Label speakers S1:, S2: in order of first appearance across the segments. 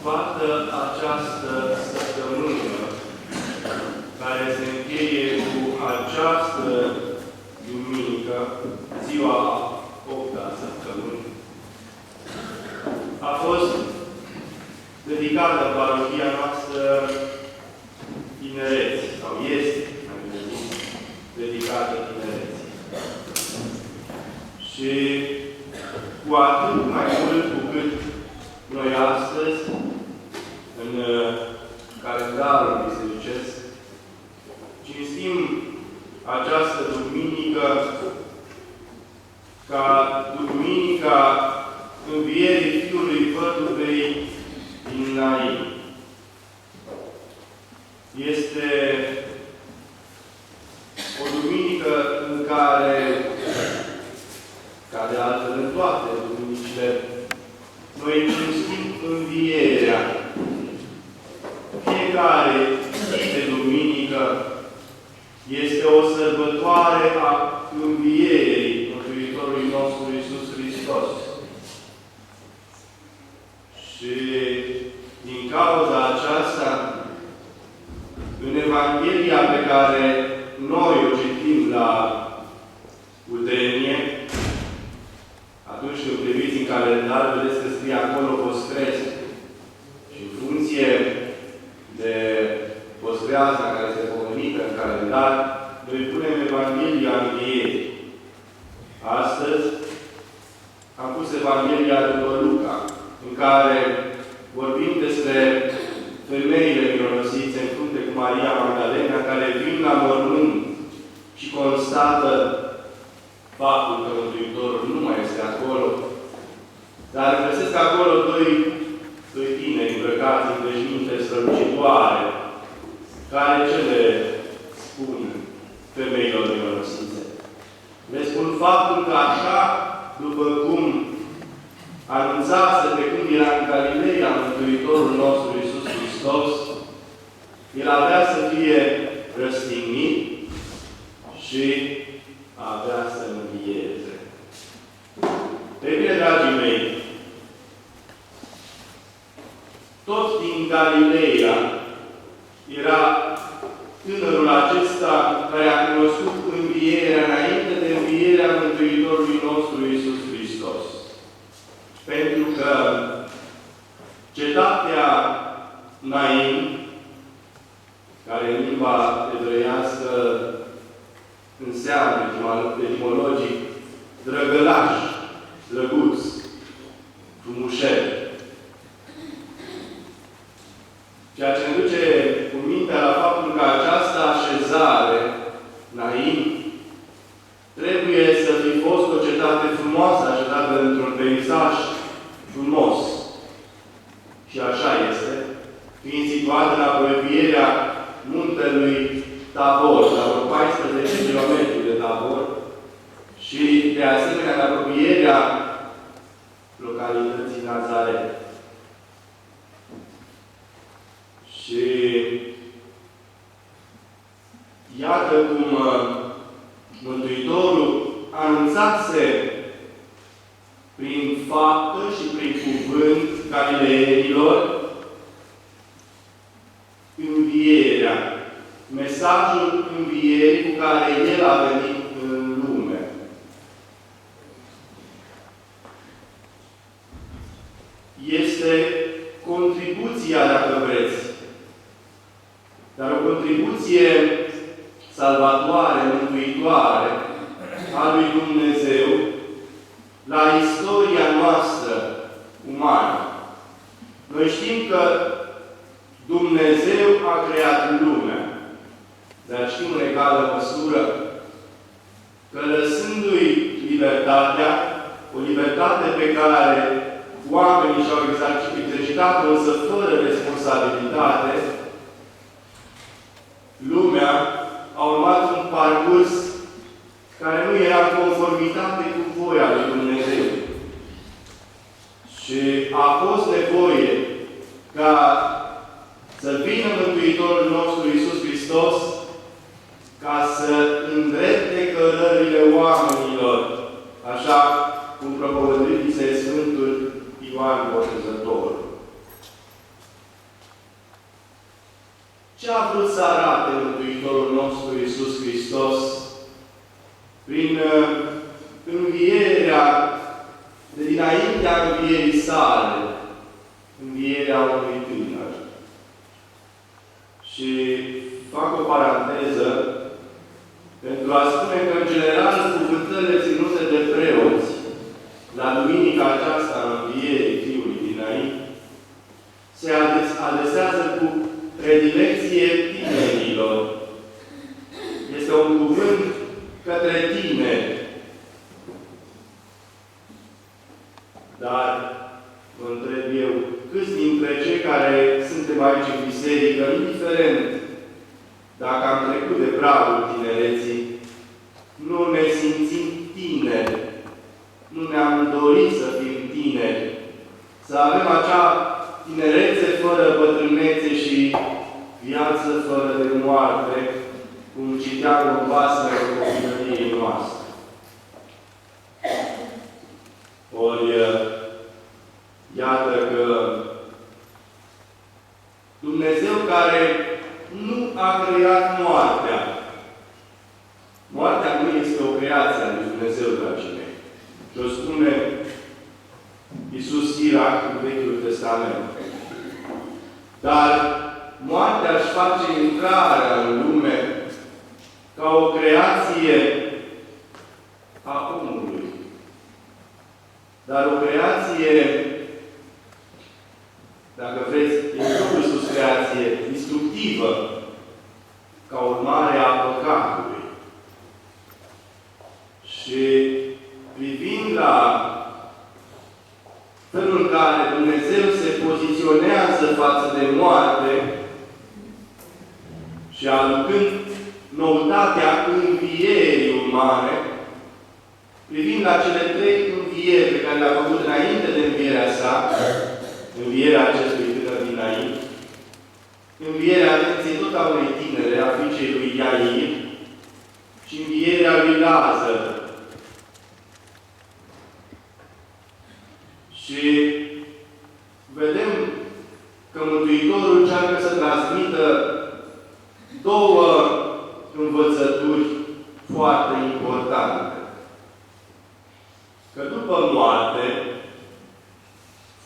S1: toată această săptămână care se încheie cu această duminică, ziua 8-a săptămâni, a fost dedicată parohia noastră tinereții, sau este, mai bine zis, dedicată tinereții. Și cu atât mai mult cu cât noi astăzi, în calendarul bisericesc, cinstim această duminică ca Duminica Învierii Fiului Văduvei din Nain. Este o duminică în care, ca de altfel în toate duminicile, noi cinstim învierea. Fiecare zi de duminică este o sărbătoare a învierii Mântuitorului nostru Iisus Hristos. Și din cauza aceasta, în Evanghelia pe care noi o citim la Udenie, atunci când priviți în calendar, vedeți că scrie acolo Voscres. Și în funcție de Voscreaza care este pomenită în calendar, noi punem Evanghelia Învierii. Astăzi am pus Evanghelia după Luca, în care vorbim despre femeile mironosițe în frunte cu Maria Magdalena, care vin la mormânt și constată faptul că Mântuitorul nu mai este acolo, dar găsesc acolo doi tineri îmbrăcați în veșminte strălucitoare, care ce le spun femeilor mironosițe? Le spun faptul că așa, după cum anunțase pe când era în Galileea Mântuitorul nostru Iisus Hristos, El avea să fie răstignit și avea să învieze. Pe bine, dragii mei, tot din Galileea era tânărul acesta care a cunoscut învierea înainte de învierea Mântuitorului nostru Iisus Hristos. Pentru că cetatea Nain, care în limba evreiască înseamnă etimologic drăgălaș, drăguț, frumușel. Ceea ce ne duce cu mintea la faptul că această așezare, Nain, trebuie să fi fost o cetate frumoasă, așezată într-un peisaj frumos. Și așa este, fiind situată în apropierea muntelui Tabor, la 14 km de Tabor, și de asemenea în apropierea localității Nazaret. Și iată cum Mântuitorul anunțase prin faptă și prin cuvânt galileenilor învierea, mesajul învierii cu care El a venit în lume. Este contribuția, dacă vreți, dar o contribuție salvatoare, mântuitoare a lui Dumnezeu la istoria noastră umană. Noi știm că Dumnezeu a creat lumea, dar știm în egală măsură că lăsându-i libertatea, o libertate pe care oamenii și-au exercitat-o însă fără responsabilitate, lumea a urmat un parcurs care nu era în conformitate cu voia lui Dumnezeu. Și a fost nevoie ca să vină Mântuitorul nostru Iisus Hristos ca să îndrepte cărările oamenilor, așa cum propovăduise Sfântul Ioan Botezătorul. ce a vrut să arate Mântuitorul nostru Iisus Hristos prin învierea de dinaintea învierii sale, învierea unui tânăr. Și fac o paranteză pentru a spune că, în general, cuvântările ținute de preoți la duminica aceasta a învierii Fiului dinainte se adresează cu predilecție tinerilor. Este un cuvânt către tineri. Dar mă întreb eu, câți dintre cei care suntem aici în biserică, indiferent dacă am trecut de pragul tinereții, nu ne simțim tineri, nu ne-am dorit să fim tineri, să avem acea tinerețe fără bătrânețe și viață fără de moarte, cum citeam în vasele copilăriei noastre. Ori, iată că Dumnezeu care nu a creat moartea. Moartea nu este o creație a lui Dumnezeu, dragii mei. Și o spune Iisus Sirac în Vechiul Testament. Dar moartea își face intrarea în lume ca o creație a omului. Dar o creație, dacă vreți, este sus creație distructivă, ca urmare a păcatului. Și privind la felul în care Dumnezeu se poziționează față de moarte și aducând noutatea învierii umane, privind la cele trei învieri pe care le-a făcut înainte de învierea sa, învierea acestui tânăr dinainte, învierea atenției tot a unei tinere, a fiicei lui Iair, și învierea lui Lazar. Și vedem că Mântuitorul încearcă să transmită două învățături foarte importante. Că după moarte,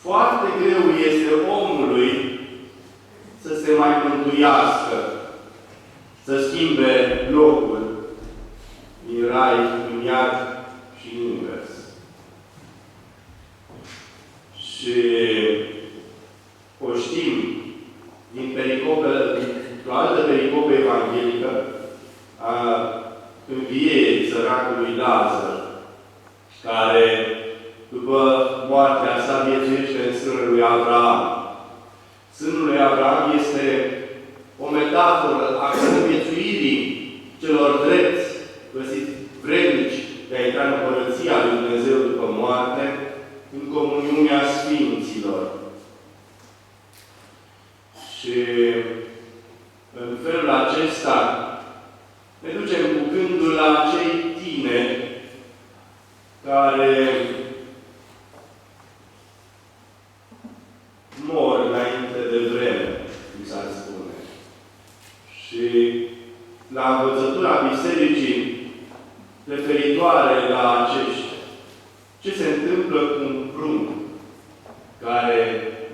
S1: foarte greu este omului să se mai mântuiască, să schimbe locul din rai, în iad și în univers. Și o știm din o altă pericopă evanghelică a învierii săracului Lazar, care, după moartea sa, viețuiește în sânul lui Abraham. Sânul lui Abraham este o metaforă a conviețuirii celor drepți, găsiți vrednici de a intra în Împărăția lui Dumnezeu după moarte, în comuniunea Sfinților. Și în felul acesta ne ducem cu gândul la cei tineri care mor înainte de vreme, cum s-ar spune. Și la învățătura Bisericii referitoare la aceștia, ce se întâmplă cu un prunc care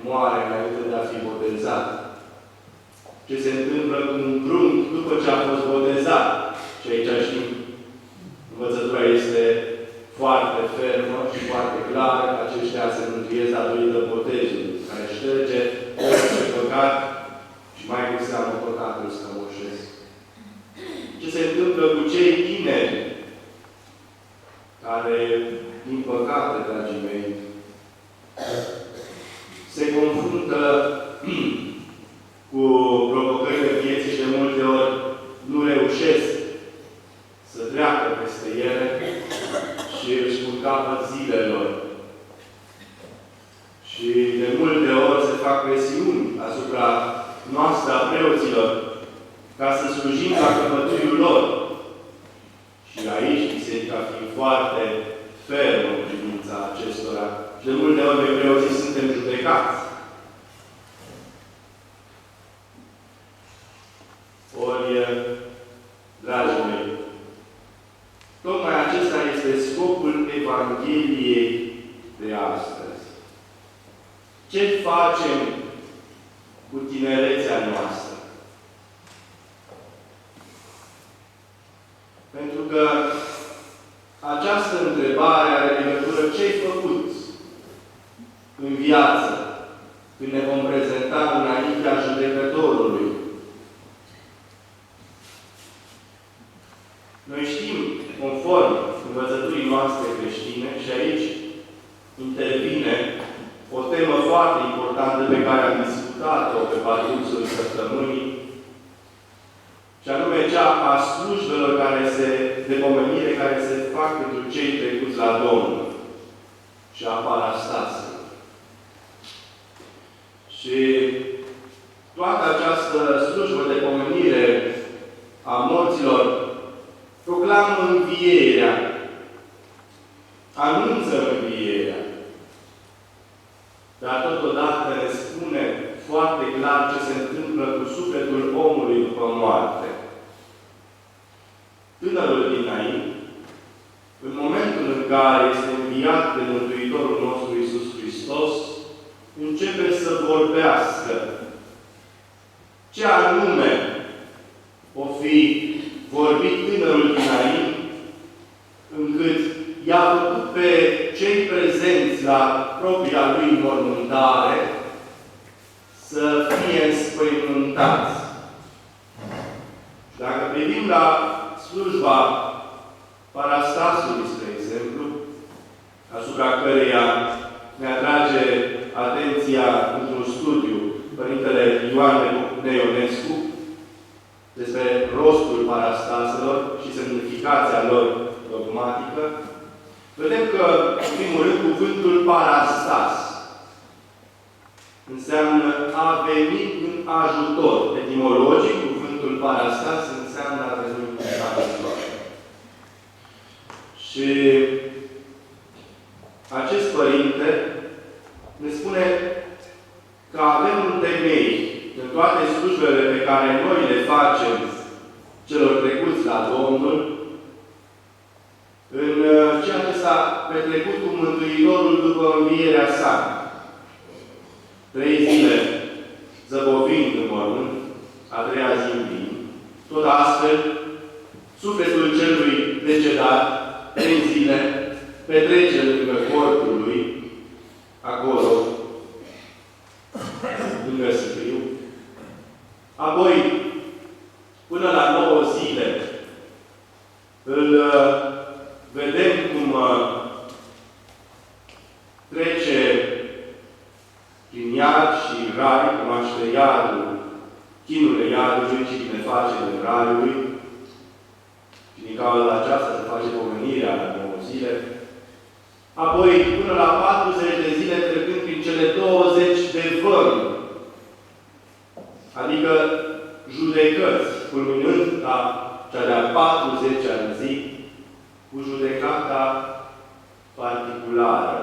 S1: moare înainte de a fi botezat? Ce se întâmplă cu un prunc după ce a fost botezat? Și aici știm, învățătura este foarte fermă și foarte clară că aceștia se mântuiesc datorită botezului, care șterge orice păcat și mai cu seamă păcatul scămoșesc. Ce se întâmplă cu cei tineri care, din păcate, dragii mei, se confruntă cu provocările vieții și de multe ori nu reușesc să treacă peste ele și își pun capăt zilelor. Și de multe ori se fac presiuni asupra noastră, a preoților, ca să slujim la căpătâiul lor. Și aici biserica fiind foarte fermă în privința acestora. Și de multe ori noi preoții suntem judecați. ce facem cu tinerețea noastră? Pentru că această întrebare are legătură ce-ai făcut în viață când ne vom prezenta înaintea judecătorului. Noi știm, conform învățăturii noastre creștine, și aici intervine o temă foarte importantă pe care am discutat-o pe parcursul săptămânii, și anume cea a slujbelor de pomenire care se fac pentru cei trecuți la Domnul și a parastasului. Și toată această slujbă de pomenire a morților proclamă învierea, anunță învierea, dar totodată ne spune foarte clar ce se întâmplă cu sufletul omului după moarte. Tânărul din Nain, în momentul în care este înviat de Mântuitorul nostru Iisus Hristos, începe să vorbească ce anume o fi vorbit tânărul din Nain, încât i-a făcut pe cei prezenți la propria lui mormântare să fie înspăimântați. Și dacă privim la slujba parastasului, spre exemplu, asupra căreia ne atrage atenția într-un studiu Părintele Ioan Neionescu despre rostul parastaselor și semnificația lor dogmatică, vedem că, în primul rând, cuvântul parastas înseamnă a veni în ajutor. Etimologic, cuvântul parastas înseamnă a veni în ajutor. Și acest părinte ne spune că avem un temei în toate slujbele pe care noi le facem celor trecuți la Domnul, în ceea ce s-a petrecut cu Mântuitorul după învierea sa. 3 zile zăbovind în mormânt, a 3-a zi înviind. Tot astfel, sufletul celui decedat, 3 zile, petrece lângă corpul lui, acolo, lângă sicriu. Apoi, până la 9 zile, îl vedem cum trece prin iad și rai, cunoaște iadul, chinurile iadului și binefacerile raiului. Și din cauza aceasta se face pomenirea la 9 zile. Apoi, până la 40 de zile, trecând prin cele 20 de vămi, adică judecăți, culminând la cea de-a 40-a zi, cu judecata particulară.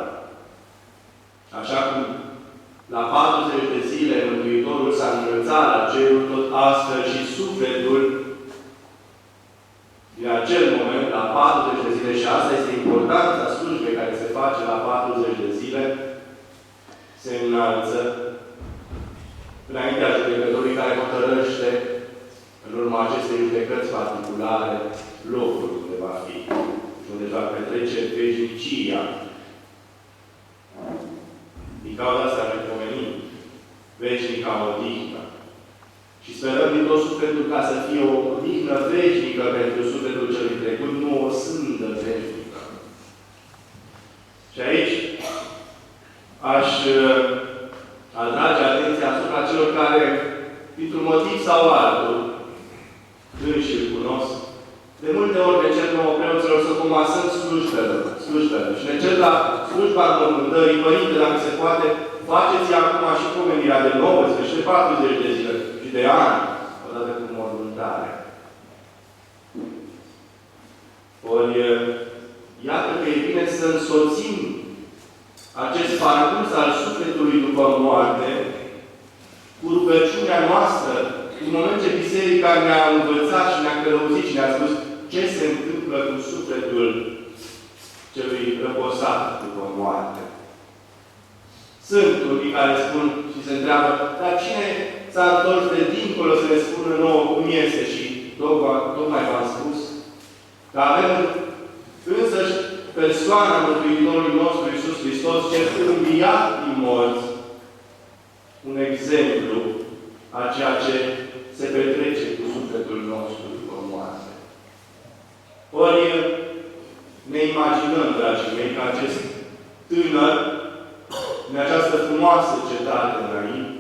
S1: Așa cum la 40 de zile Mântuitorul s-a înălțat la cerul, tot astfel și sufletul din acel moment, la 40 de zile, și asta este importanța slujbei care se face la 40 de zile, se înalță înaintea judecătorului care hotărăște în urma acestei judecăți particulare locul unde va fi și unde va petrece veșnicia. Din cauza asta ne pomenim veșnica odihnă. Și sperăm din tot sufletul ca să fie o odihnă veșnică pentru sufletul celui trecut, nu o sândă veșnică. Și aici aș atrage atenția asupra celor care, dintr-un motiv sau altul, înși îl cunosc, de multe ori ne cer nouă preoților să comasăm slujbele. Și ne cer la slujba înmormântării, Părinte, dacă se poate, faceți acum și pomenirea de 19 și 40 de zile și de ani, odată cu mormântarea. Ori, iată că e bine să însoțim acest parcurs al sufletului după moarte cu rugăciunea noastră, în moment ce Biserica ne-a învățat și ne-a călăuzit și ne-a spus ce se întâmplă cu sufletul celui răposat după moarte. Sunt unii care spun și se întreabă, dar cine s-a întors de dincolo să ne spună nouă cum este? Și tocmai v-am spus că avem însăși persoana Mântuitorului nostru Iisus Hristos, cel înviat din morți, un exemplu a ceea ce se petrece cu sufletul nostru după moarte. Ori ne imaginăm, dragii mei, că acest tânăr, în această frumoasă cetate înainte,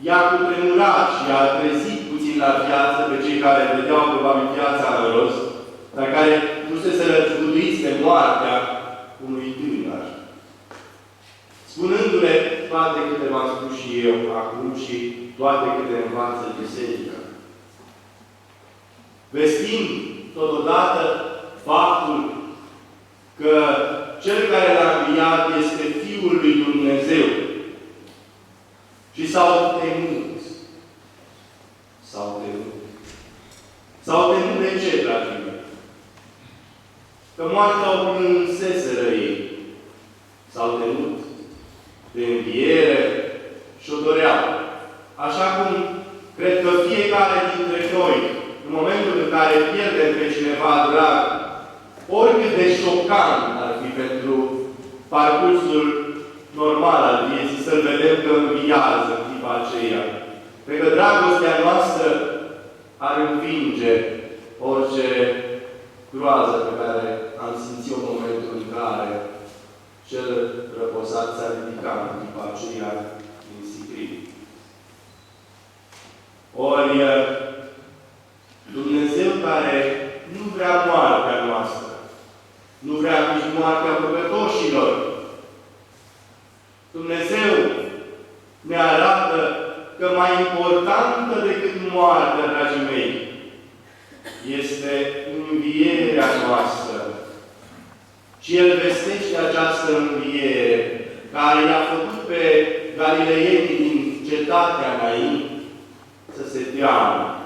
S1: i-a cutremurat și i-a trezit puțin la viață pe cei care vedeau probabil viața în rost, dar care nu se răzbuduiți de moartea unui tânăr. Spunându-le toate câte v-am spus și eu acum și toate câte învață Biserica. Vestind totodată faptul că Cel care l-a înviat este Fiul lui Dumnezeu. Și s-au temut. S-au temut. S-au temut de ce, dragii mei? Că moartea o plânseseră ei. S-au temut de înviere și o doreau. Așa cum cred că fiecare dintre noi, în momentul în care pierdem pe cineva drag, oricât de șocant ar fi pentru parcursul normal al vieții, să-L vedem că înviază în clipa aceea. Cred că dragostea noastră ar învinge orice groază pe care am simțit-o în momentul în care cel răposat s-a ridicat în clipa aceea din sicriu. Ori Dumnezeu care nu vrea moartea noastră, nu vrea nici moartea păcătoșilor. Dumnezeu ne arată că mai importantă decât moartea, dragii mei, este învierea noastră. Și El vestește această înviere, care i-a făcut pe galileienii din cetatea înainte să se teamă.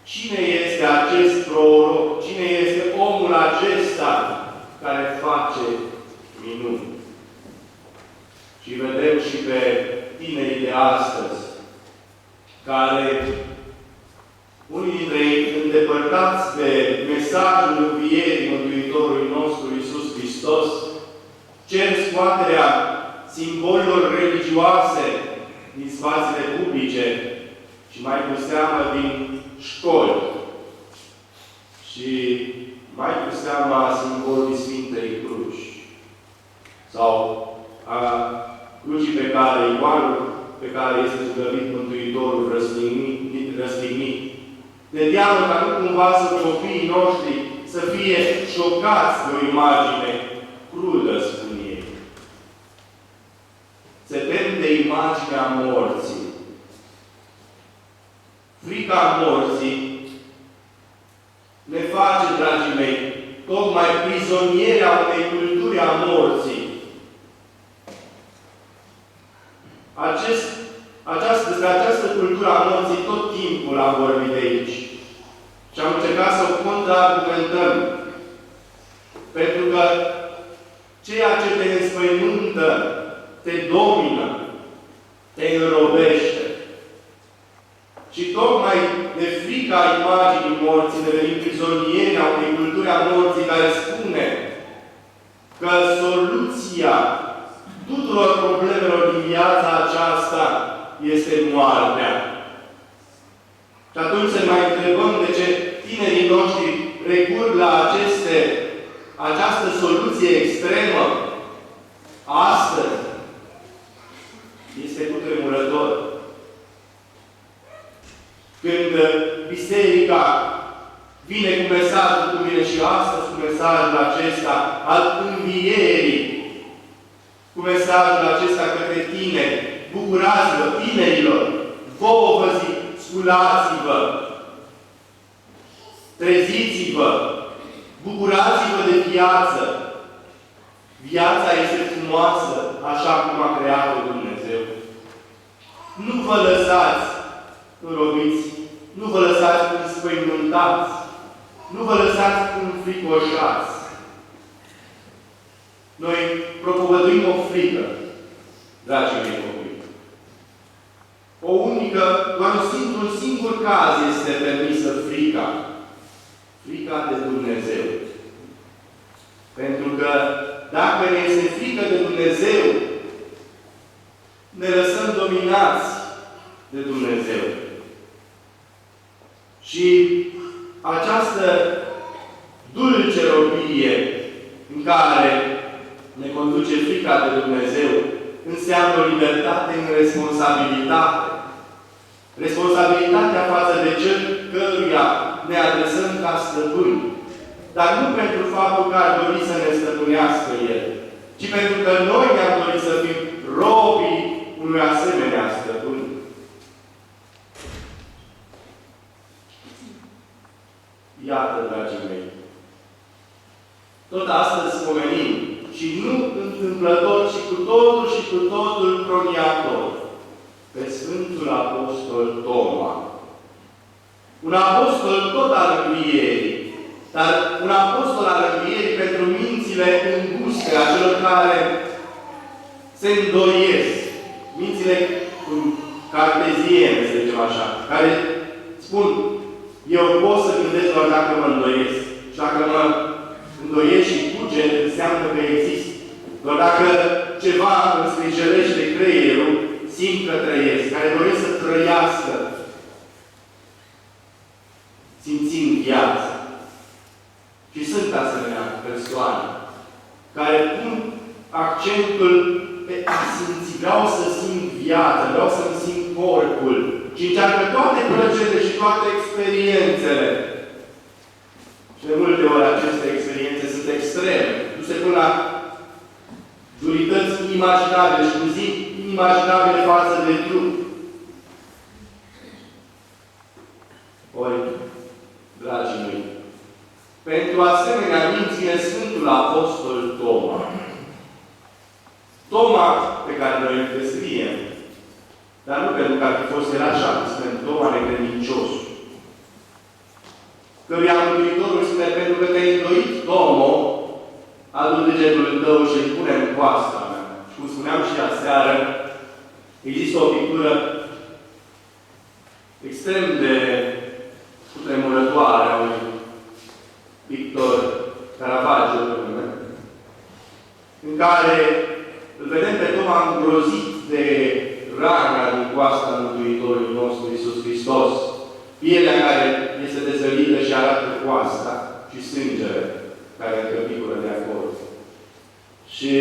S1: Cine este acest proroc? Cine este omul acesta care face minuni? Și vedem și pe tinerii de astăzi, care, unii dintre ei, îndepărtați de mesajul învierii Mântuitorului nostru Iisus Hristos, cer scoaterea simbolurilor religioase din spațiile publice și mai cu seamă din școli și mai cu seama simbolului Sfintei Cruci sau a crucii pe care, igualul pe care este zugrăvit Mântuitorul răstignit. De teamă ca nu cumva să copiii noștri să fie șocați de o imagine crudă, spun ei. Se tem de imaginea morții. Frica morții ne face, dragii mei, tocmai prizonieri a unei culturi a morții. Despre această cultură a morții tot timpul am vorbit de aici. Și am încercat să o contraargumentăm. Pentru că ceea ce te înspăimântă, te domină, te înrobește. Și tocmai de frica imaginii morții devenim prizonieri a unei culturi a morții care spune că soluția tuturor problemelor din viața aceasta este moartea. Și atunci să mai întrebăm de ce tinerii noștri recurg la această soluție extremă astăzi. Este cutremurător. Când Biserica vine cu mesajul, cum vine și astăzi cu mesajul acesta al învierii, cu mesajul acesta către tineri, bucurați-vă, tinerilor, vouă vă zic, sculați-vă, treziți-vă, bucurați-vă de viață. Viața este frumoasă, așa cum a creat-o Dumnezeu. Nu vă lăsați înrobiți, nu vă lăsați înspăimântați, nu vă lăsați înfricoșați. Noi propovăduim o frică. dragii mei copii. Doar un singur caz este permisă frica. Frica de Dumnezeu. Pentru că dacă ne este frică de Dumnezeu, ne lăsăm dominați de Dumnezeu. Și această dulce robie în care ne conduce frica de Dumnezeu înseamnă o libertate în responsabilitate. Responsabilitatea față de cel căruia ne adresăm ca stăpâni. Dar nu pentru faptul că ar dori să ne stăpânească El, ci pentru că noi ne-am dorit să fim robii unui asemenea stăpân. Iată, dragii mei, tot astăzi pomenim și nu întâmplător, ci cu totul croniator, pe Sfântul Apostol Toma. Un apostol tot al învierii, dar un apostol al învierii pentru mințile înguste a celor care se îndoiesc. Mințile carteziene, să zicem așa, care spun, eu pot să gândesc doar dacă mă îndoiesc. Și dacă mă îndoiesc și cuget, înseamnă că există. Doar dacă ceva îmi strigelește creierul, simt că trăiesc, care doresc să trăiască, simțind viața. Și sunt asemenea persoane care pun accentul pe a simți. Vreau să simt viața, vreau să-mi simt corpul. Și încearcă toate plăcerile și toate experiențele. Și de multe ori aceste experiențe sunt extreme. Nu se pun la durități inimaginabile și, cum zic, inimaginabile față de trup. Ori, dragii mei, pentru asemenea mințile Sfântul Apostol Toma. Toma pe care noi îl descriem, dar nu pentru că ar fi fost el așa, spune Toma necredinciosul. Căruia Mântuitorul spune, pentru că te-ai îndoit, Tomo, adu degetul tău și îl pune în coasta mea. Și cum spuneam și aseară, există o pictură extrem de cutremurătoare a unui pictor, Caravaggio, în care îl vedem pe Toma îngrozit de rana din coasta Mântuitorului nostru Iisus Hristos, pielea care este dezvălită și arată coasta și sângele care încăpicură de acolo. Și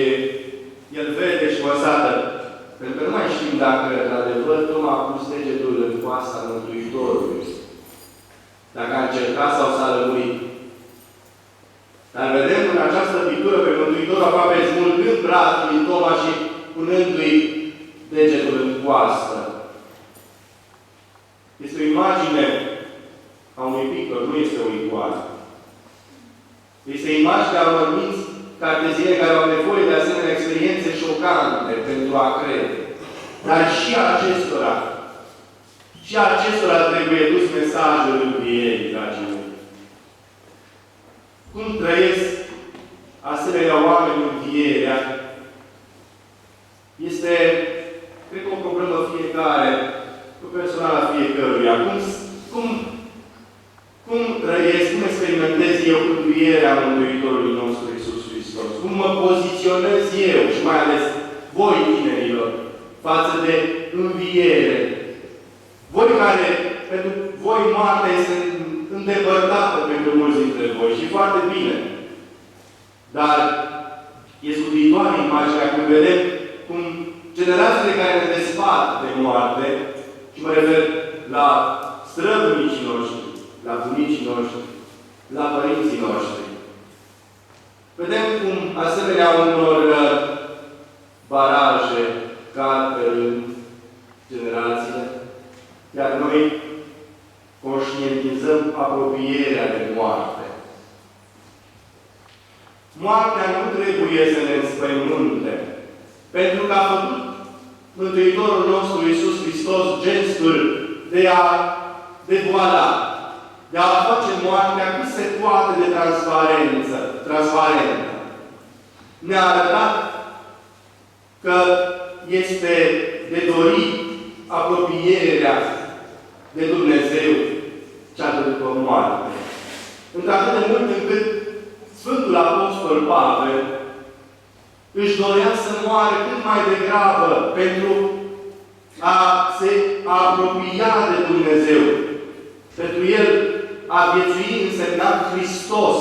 S1: el vede și constată, pentru că nu mai știm dacă, într-adevăr, Toma a pus degetul în coasta Mântuitorului. Dacă a încercat sau s-a lămurit. Dar vedem în această pictură pe Mântuitorul aproape smulgând brațul din Toma și punându-i degetul în coastă. Este o imagine a unui pictor, nu este o icoană. Este imaginea unor minți carteziene care au nevoie de asemenea experiențe șocante pentru a crede. Dar și acestora trebuie dus mesajul învierii, dragii mei. Cum trăiesc asemenea oameni învierea? Este, cred că, o problemă fiecare, personală a fiecăruia. Cum trăiesc, cum experimentez eu învierea Mântuitorului nostru Iisus Hristos? Cum mă poziționez eu și mai ales voi, tinerilor, față de înviere? Voi care, pentru voi, moartea este îndepărtată pentru mulți dintre voi și foarte bine. Dar e scutuitoare imaginea când vedem cum generațiile care ne despart de moarte, și mă refer la străbunicii noștri, la bunicii noștri, la părinții noștri. Vedem cum asemenea unor baraje cad pe rând generațiile, iar noi conștientizăm apropierea de moarte. Moartea nu trebuie să ne înspăimânte, pentru că a făcut Mântuitorul nostru Iisus Hristos gestul de a devoala, de a face moartea cât se poate de transparentă. Ne-a arătat că este de dorit apropierea de Dumnezeu cea de după moarte. Într-atât de mult încât Sfântul Apostol Pavel își dorea să moară cât mai degrabă pentru a se apropia de Dumnezeu. Pentru el a viețui însemna Hristos.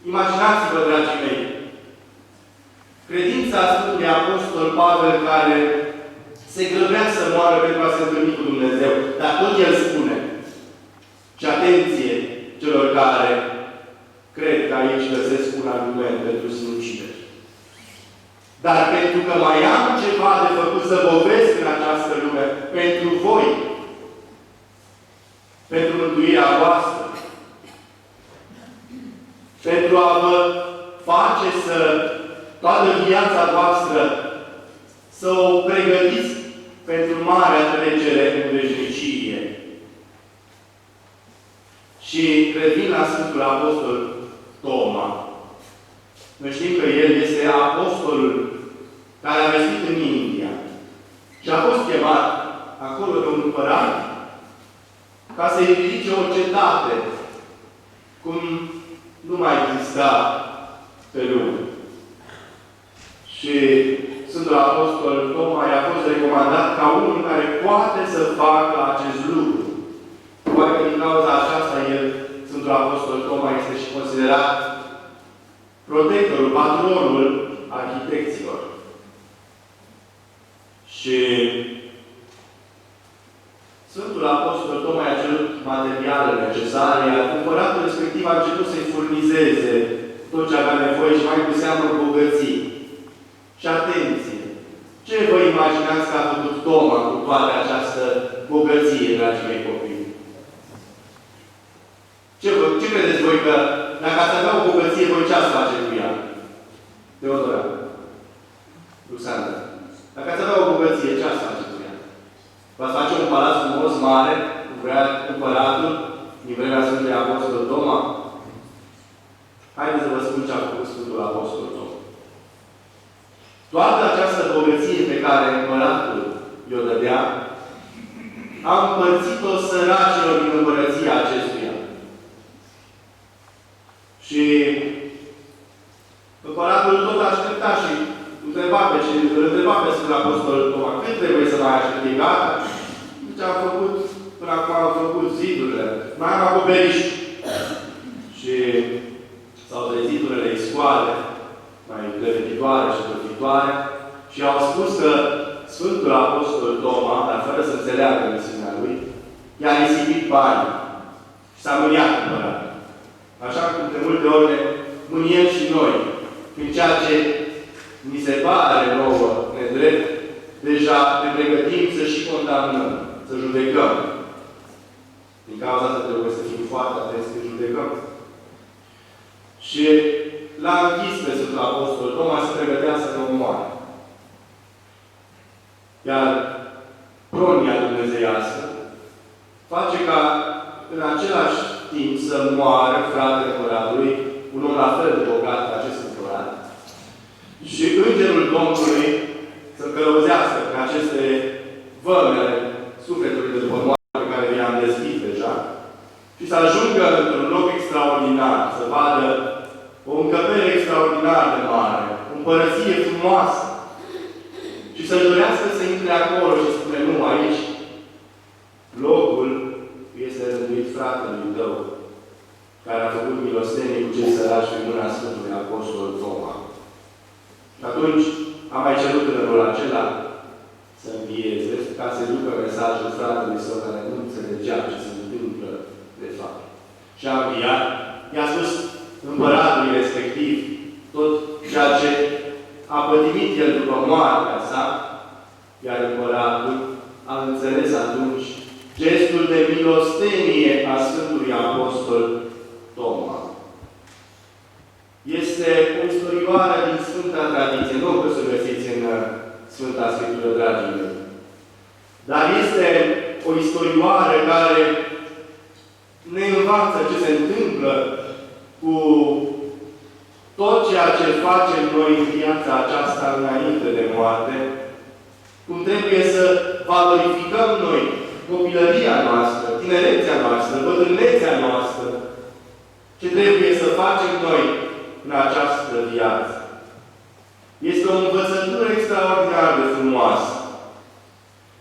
S1: Imaginați-vă, dragii mei, credința Sfântului Apostol Pavel care se grăbea să moară pentru a se întâlni cu Dumnezeu. Dar tot el spune. Și atenție celor care cred că aici găsesc un argument pentru sinucidere. Dar pentru că mai am ceva de făcut să bovesc în această lume pentru voi, pentru mântuirea voastră, pentru a vă face să toată viața voastră să o pregătiți pentru marea trecere în veșnicie. Și revin la Sfântul Apostol Toma. Noi știm că el este apostolul care a vestit în India. Și a fost chemat acolo de un împărat ca să-i ridice o cetate, cum nu mai exista pe lume. Și Sfântul Apostol Toma i-a fost recomandat ca unul care poate să facă acest lucru. Poate că din cauza aceasta el, Sfântul Apostol Toma, este și considerat protectorul, patronul arhitecților. Și Sfântul Apostol Toma i-a cerut materialele necesare, iar împăratul respectiv a început să-i furnizeze tot ce avea nevoie și mai cu seamă bogății. Și atenție! Ce vă imaginați că a făcut Toma cu toată această bogăție, dragii mei copii? Ce credeți voi că, dacă ați avea o bogăție, voi ce ați face cu ea? Teodora. Luxandra. Dacă ați avea o bogăție, ce ați face cu ea? V-ați face un palat frumos, mare, cum vrea împăratul, din vremea Sfântului Apostol Toma? Haideți să vă spun ce a făcut Sfântul Apostol Toma. Toată această bogăție pe care împăratul i-o dădea, a împărțit-o săracilor din împărăția acestuia. Și împăratul tot aștepta și îl întreba pe Sfântul Apostol Toma, cât trebuie să mai aștepte? Gata? Deci am făcut, până acum am făcut zidurile, mai am acoperiș. Și s-au trezit unele iscoale mai clăvetitoare și plătitoare și au spus că Sfântul Apostol Toma, dar fără să înțeleagă misiunea lui, i-a risipit bani și s-a mâniat împăratul. Așa cum de multe ori ne mâniem și noi, prin ceea ce ni se pare nouă nedrept, deja ne pregătim să și condamnăm, să judecăm. Din cauza asta trebuie să fim foarte atenți când judecăm. Și l-a închis pe Sfântul Apostol Toma să pregătea să ne omoare. Iar pronia dumnezeiască face ca în același timp să moară fratele împăratului, un om la fel de bogat ca acest împărat. Și Îngerul Domnului să călăuzească prin aceste vămele sufletului de după moarte pe care i-am descris deja și să ajungă într-un loc extraordinar, să vadă o încăpere extraordinar de mare, o împărăție frumoasă și să-și dorească să intre acolo și spune, nu, aici locul este rânduit fratelui tău, care a făcut milostenie cu cei săraci prin mâna Sfântului Apostol Toma. Și atunci a mai cerut în rândul acela să învieze, ca să ducă mesajul fratelui său care nu înțelegea ce se întâmplă de fapt. Și a înviat, i-a spus împăratului respectiv tot ceea ce a pătimit el după moartea sa, iar împăratul a înțeles atunci gestul de milostenie a Sfântului Apostol Toma. Este o istorioară din Sfânta Tradiție. Nu o să găsiți în Sfânta Scriptură, dragii mei. Dar este o istorioară care ne învață ce se întâmplă cu tot ceea ce facem noi în viața aceasta înainte de moarte, cum trebuie să valorificăm noi copilăria noastră, tinerețea noastră, bătrânețea noastră, ce trebuie să facem noi în această viață. Este o învățătură extraordinar de frumoasă.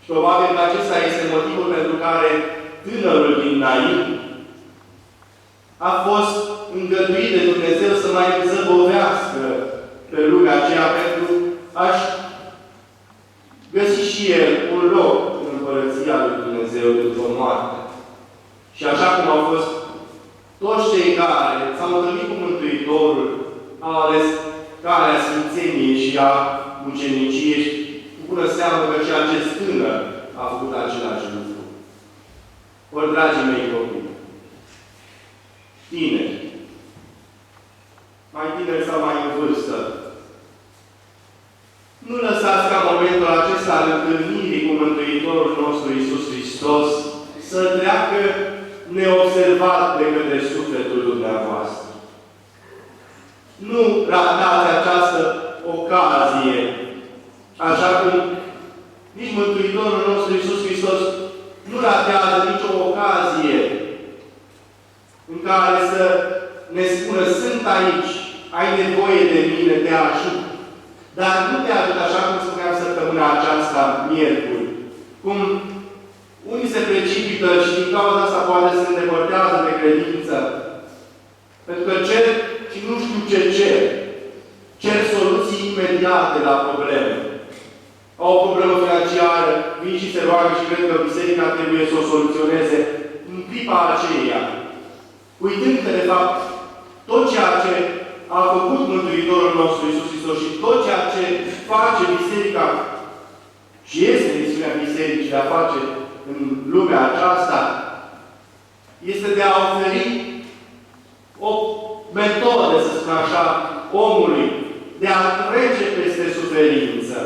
S1: Și probabil că acesta este motivul pentru care tânărul din Nain a fost îngăduit de Dumnezeu să mai zăbovească pe lumea aceea pentru a-și găsi și el un loc în Împărăția lui Dumnezeu după moarte. Și așa cum au fost toți cei care s-au întâlnit cu Mântuitorul, au ales calea sfințeniei și a muceniciei și cu bună seamă că și acest tânăr a făcut același lucru. Ori, dragii mei copii, tineri, mai tineri sau mai în vârstă, nu lăsați ca momentul acesta al întâlnirii cu Mântuitorul nostru Iisus Hristos să treacă neobservat de către sufletul dumneavoastră. Nu ratați această ocazie, așa cum nici Mântuitorul nostru Iisus Hristos nu ratează nicio ocazie în care să ne spună: sunt aici, ai nevoie de mine, te ajut. Dar nu te ajut așa cum spuneam săptămâna aceasta, miercuri. Cum unii se precipită și din cauza asta poate se îndepărtează de credință. Pentru că cer și nu știu ce cer. Cer soluții imediate la probleme. Au o problemă financiară, vin și se roagă și cred că biserica trebuie să o soluționeze în clipa aceea. Uitând că, de fapt, tot ceea ce a făcut Mântuitorul nostru Iisus Hristos și tot ceea ce face biserica și este misiunea bisericii de a face în lumea aceasta, este de a oferi o metodă, să spun așa, omului de a trece peste suferință.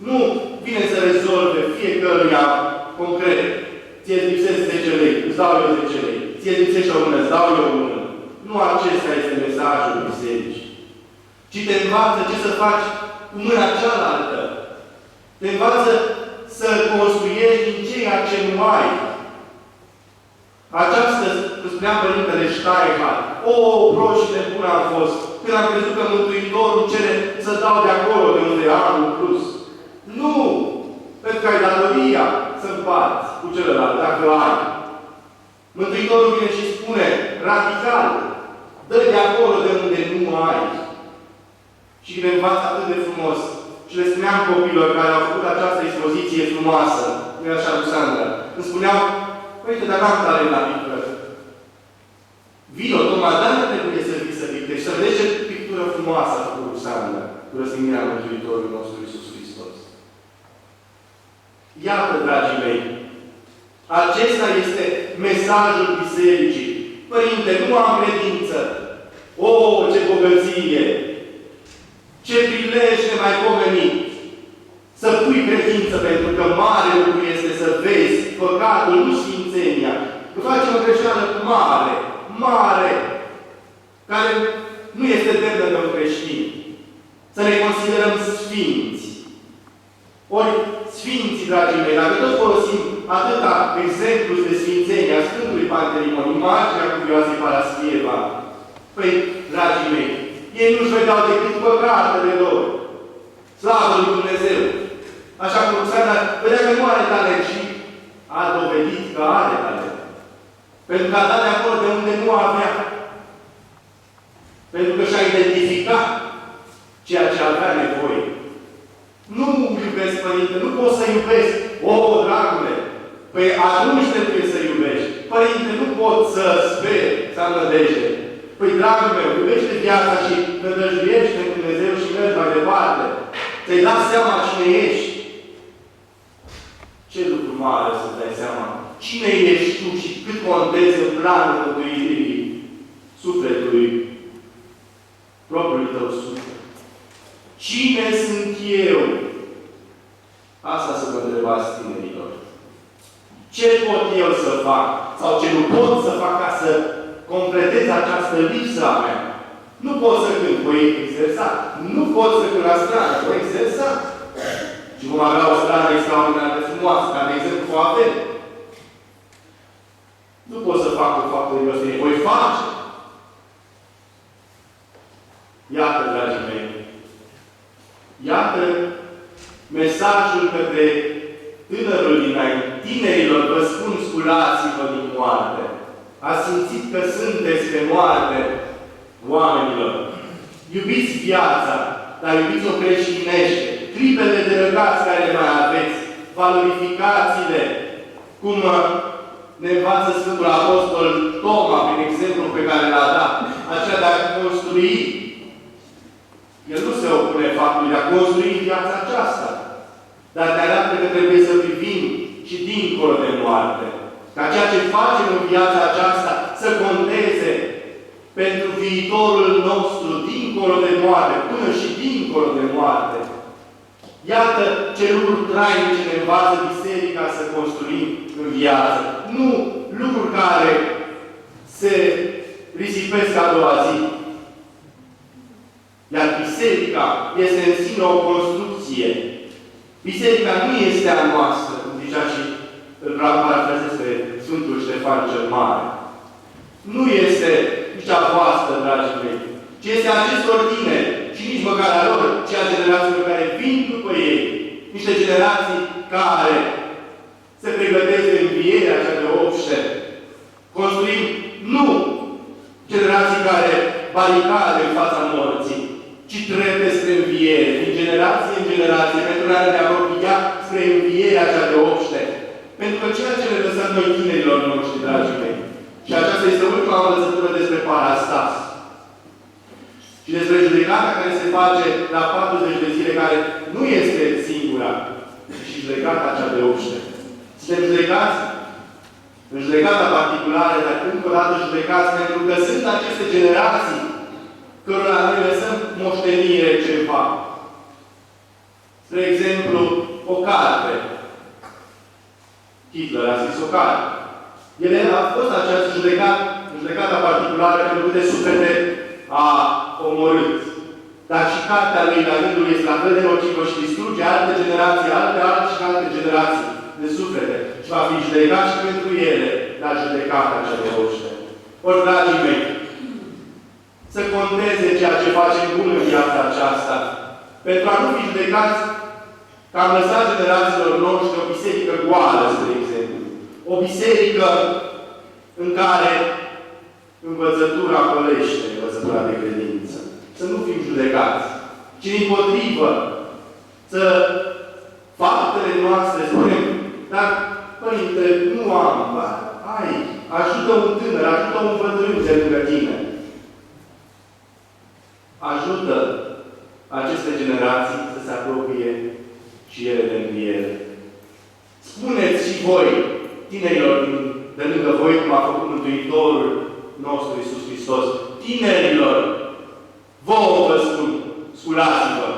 S1: Nu vine să rezolve fiecăruia concret. Ție-ți lipsesc 10 lei, îți dau eu 10 lei. Ție-ți lipsește o mână, îți dau eu o mână. Nu acesta este mesajul bisericii. Ci te învață ce să faci cu mâna cealaltă. Te învață să construiești din ceea ce nu ai. Această, îmi spunea Părintele Steinhardt, o proști de bună a fost, când am crezut că Mântuitorul cere să dau de acolo de unde am un plus. Nu! Pentru că ai datoria să împarți cu celălalt, dacă ai. Mântuitorul vine și spune, radical, dă de acolo de unde nu ai. Și le învață atât de frumos. Și le spuneam copilor care au făcut această expoziție frumoasă, nu-i așa, Rusandra? Îmi spuneau, uite, dar n-am talent la pictură. Vino, Toma, dar nu trebuie să vii să pictești, să vezi ce pictură frumoasă a făcut Rusandra, cu răstignirea Mântuitorului nostru Iisus Hristos. Iată, dragii mei, acesta este mesajul bisericii. Părinte, nu am credință. O, ce bogăție! Ce prilej nemaipomenit! Să pui credință, pentru că mare lucru este să vezi păcatul, nu sfințenia. Că facem o greșeală mare, mare, care nu este demnă de un creștin. Să ne considerăm sfinți. Ori, sfinții, dragii mei, dacă tot folosim atâta exemplu de sfințenie a Sfântului Pantelimon, imaginea cuvioasei Paraschieva, păi, dragii mei, ei nu-și vedeau decât păcatele lor. Slavă lui Dumnezeu! Așa cum Ruxana vedea că nu are talent și a dovedit că are talent. Pentru că a dat de acolo de unde nu avea. Pentru că și-a identificat ceea ce avea nevoie. Nu iubesc, Părinte, nu poți să iubesc. O, dragule! Păi atunci trebuie să iubești. Părinte, nu pot să speri, să am nădejde. Păi, dragul meu, iubește viața și nădăjduiește în Dumnezeu și mergi mai departe. Ți-ai dat seama cine ești. Ce lucru mare să dai seama. Cine ești tu și cât contezi în planul mântuirii sufletului, propriului tău suflet. Cine sunt eu? Asta să vă întrebați, tinerilor. Ce pot eu să fac? Sau ce nu pot să fac ca să completez această lipsă a mea. Nu pot să cânt, voi exersa. Nu pot să cânt la stradă, voi exersa. Și vom avea o stradă extraordinar de frumoasă, ca de exemplu cu Avem. Nu pot să fac o faptă de milostenie, voi face. Iată, dragii mei, iată mesajul către tânărul dinainte. Tinerilor, vă spun, sculați-vă din moarte. Ați simțit că sunteți pe moarte, oamenilor. Iubiți viața, dar iubiți-o creștinește. Clipele de răgați care le mai aveți, valorificați-le, cum ne învață Sfântul Apostol Toma, prin exemplu pe care l-a dat, aceea de a construi. El nu se opune faptului de a construi viața aceasta, dar ne arată că trebuie să privim și dincolo de moarte. Ca ceea ce facem în viața aceasta să conteze pentru viitorul nostru, dincolo de moarte, până și dincolo de moarte. Iată ce lucruri trainice ne învață Biserica să construim în viață. Nu lucruri care se risipesc a doua zi. Iar Biserica este în sine o construcție. Biserica nu este a noastră, cum zicea și îl parafrazez pe Sfântul Ștefan cel Mare. Nu este nici a voastră, dragii mei, ci este a acestor tineri și nici măcar a lor, ci a generațiilor care vin după ei. Niște generații care se pregătesc de învierea cea de obște. Construim nu generații care baricade în fața morții, ci trebuie spre înviere, din generație în generație, pentru a ne apropia spre învierea cea de obște. Pentru că ceea ce le lăsăm noi tinerilor noștri, dragii mei, și aceasta este ultima învățătură despre parastas. Și despre judecata care se face la 40 de zile, care nu este singura, și judecata cea de obște. Suntem judecați în judecata particulară, dar încă o dată judecați, pentru că sunt aceste generații cărora noi lăsăm moștenire ceva. Spre exemplu, o carte. Hitler a scris o carte. El a fost această judecata particulară pentru câte suflete a omorât. Dar și cartea lui, la rândul este la fel de nocivă și distruge alte generații, alte generații de suflete. Și va fi judecat și pentru ele la judecata cea de obște. Ori, dragii mei, să conteze ceea ce facem bun în viața aceasta, pentru a nu fi judecați că am lăsat generațiilor noștri o biserică goală, spre exemplu. O biserică în care învățătura pălește, învățătura de credință. Să nu fim judecați, ci dimpotrivă, să faptele noastre spunem, dar, Părinte, nu am, ai, ajută un tânăr, ajută un bătrân de lângă tine. Ajută aceste generații să se apropie și ele de înviere. Spuneți și voi, tinerilor de lângă voi, cum a făcut Mântuitorul nostru Iisus Hristos, tinerilor, vouă vă spun, sculați-vă!